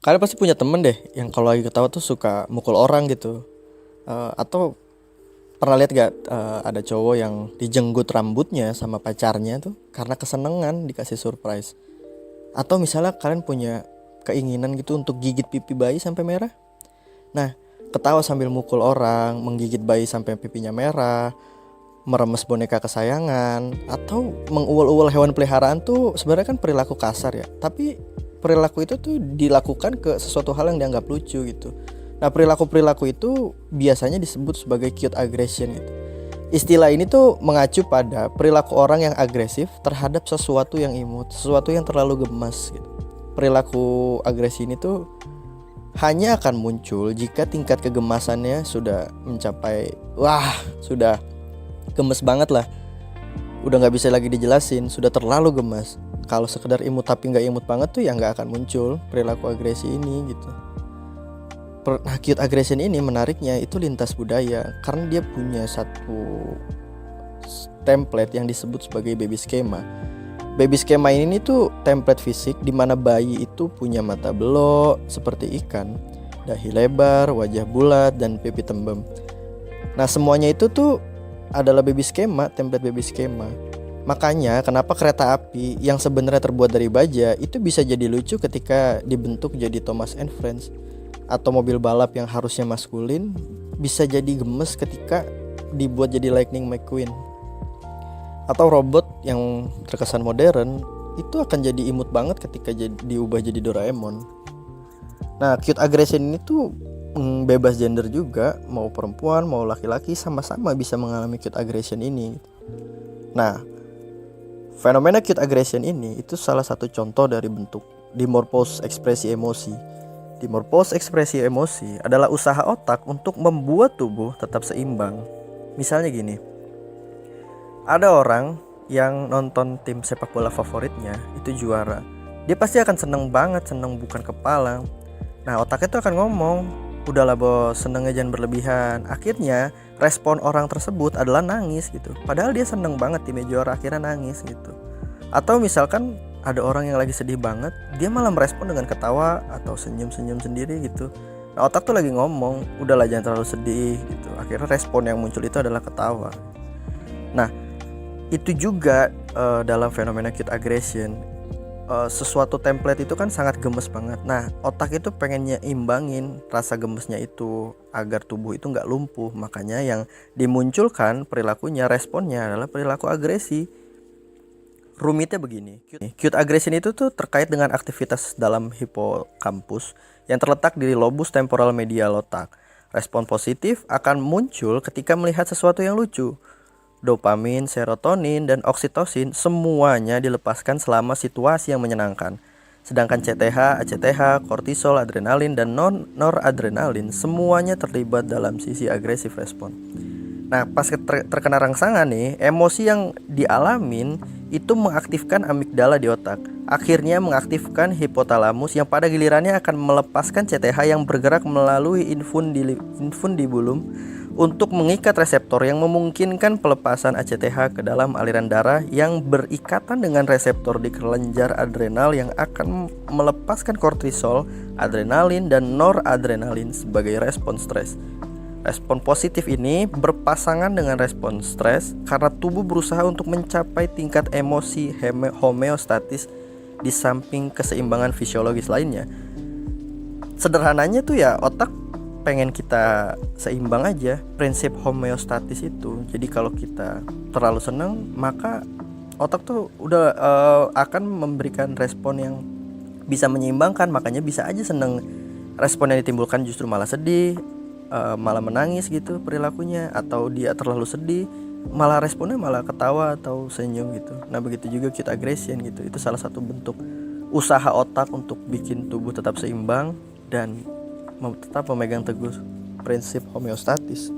Kalian pasti punya temen deh yang kalau lagi ketawa tuh suka mukul orang gitu. Atau pernah lihat gak ada cowok yang dijenggut rambutnya sama pacarnya tuh karena kesenengan dikasih surprise. Atau misalnya kalian punya keinginan gitu untuk gigit pipi bayi sampai merah. Nah, ketawa sambil mukul orang, menggigit bayi sampai pipinya merah, meremes boneka kesayangan, atau menguul-uul hewan peliharaan tuh sebenarnya kan perilaku kasar ya. Tapi perilaku itu tuh dilakukan ke sesuatu hal yang dianggap lucu gitu. Nah, perilaku-perilaku itu biasanya disebut sebagai cute aggression gitu. Istilah ini tuh mengacu pada perilaku orang yang agresif terhadap sesuatu yang imut, sesuatu yang terlalu gemas gitu. Perilaku agresi ini tuh hanya akan muncul jika tingkat kegemasannya sudah mencapai sudah gemes banget lah. Udah nggak bisa lagi dijelasin, sudah terlalu gemas. Kalau sekedar imut tapi nggak imut banget tuh ya nggak akan muncul perilaku agresi ini gitu. Nah, cute aggression ini menariknya itu lintas budaya karena dia punya satu template yang disebut sebagai baby schema. Baby schema ini tuh template fisik di mana bayi itu punya mata belok seperti ikan, dahi lebar, wajah bulat, dan pipi tembem. Nah, semuanya itu tuh adalah baby schema, template baby schema. Makanya kenapa kereta api yang sebenarnya terbuat dari baja itu bisa jadi lucu ketika dibentuk jadi Thomas and Friends. Atau mobil balap yang harusnya maskulin bisa jadi gemes ketika dibuat jadi Lightning McQueen. Atau robot yang terkesan modern itu akan jadi imut banget ketika diubah jadi Doraemon. Nah, cute aggression ini tuh bebas gender juga, mau perempuan mau laki-laki sama-sama bisa mengalami cute aggression ini. Nah, fenomena cute aggression ini itu salah satu contoh dari bentuk dimorphose ekspresi emosi. Dimorphose ekspresi emosi adalah usaha otak untuk membuat tubuh tetap seimbang. Misalnya gini, ada orang yang nonton tim sepak bola favoritnya itu juara. Dia pasti akan seneng banget, seneng bukan kepala. Nah, otaknya tuh akan ngomong, udahlah bos, senengnya jangan berlebihan. Akhirnya respon orang tersebut adalah nangis gitu. Padahal dia seneng banget timnya juara, akhirnya nangis gitu. Atau misalkan ada orang yang lagi sedih banget, dia malah merespon dengan ketawa atau senyum-senyum sendiri gitu. Nah, otak tuh lagi ngomong, udahlah jangan terlalu sedih gitu. Akhirnya respon yang muncul itu adalah ketawa. Nah, itu juga dalam fenomena cute aggression, sesuatu template itu kan sangat gemes banget. Nah, otak itu pengennya imbangin rasa gemesnya itu agar tubuh itu nggak lumpuh. Makanya yang dimunculkan perilakunya, responnya adalah perilaku agresi. Rumitnya begini, cute aggression itu tuh terkait dengan aktivitas dalam hipokampus yang terletak di lobus temporal medial otak. Respon positif akan muncul ketika melihat sesuatu yang lucu. Dopamin, serotonin, dan oksitosin semuanya dilepaskan selama situasi yang menyenangkan. Sedangkan CTH, ACTH, kortisol, adrenalin, dan noradrenalin semuanya terlibat dalam sisi agresif respon. Nah, pas terkena rangsangan nih, emosi yang dialamin itu mengaktifkan amigdala di otak. Akhirnya mengaktifkan hipotalamus yang pada gilirannya akan melepaskan CTH yang bergerak melalui infundibulum untuk mengikat reseptor yang memungkinkan pelepasan ACTH ke dalam aliran darah yang berikatan dengan reseptor di kelenjar adrenal yang akan melepaskan kortisol, adrenalin, dan noradrenalin sebagai respon stres. Respon positif ini berpasangan dengan respon stres karena tubuh berusaha untuk mencapai tingkat emosi homeostatis di samping keseimbangan fisiologis lainnya. Sederhananya tuh ya, otak pengen kita seimbang aja, prinsip homeostatis itu. Jadi kalau kita terlalu senang, maka otak tuh udah akan memberikan respon yang bisa menyeimbangkan. Makanya bisa aja seneng, respon yang ditimbulkan justru malah sedih, malah menangis gitu perilakunya. Atau dia terlalu sedih, malah responnya malah ketawa atau senyum gitu. Nah, begitu juga cute aggression gitu. Itu salah satu bentuk usaha otak untuk bikin tubuh tetap seimbang dan tetap memegang teguh prinsip homeostatis.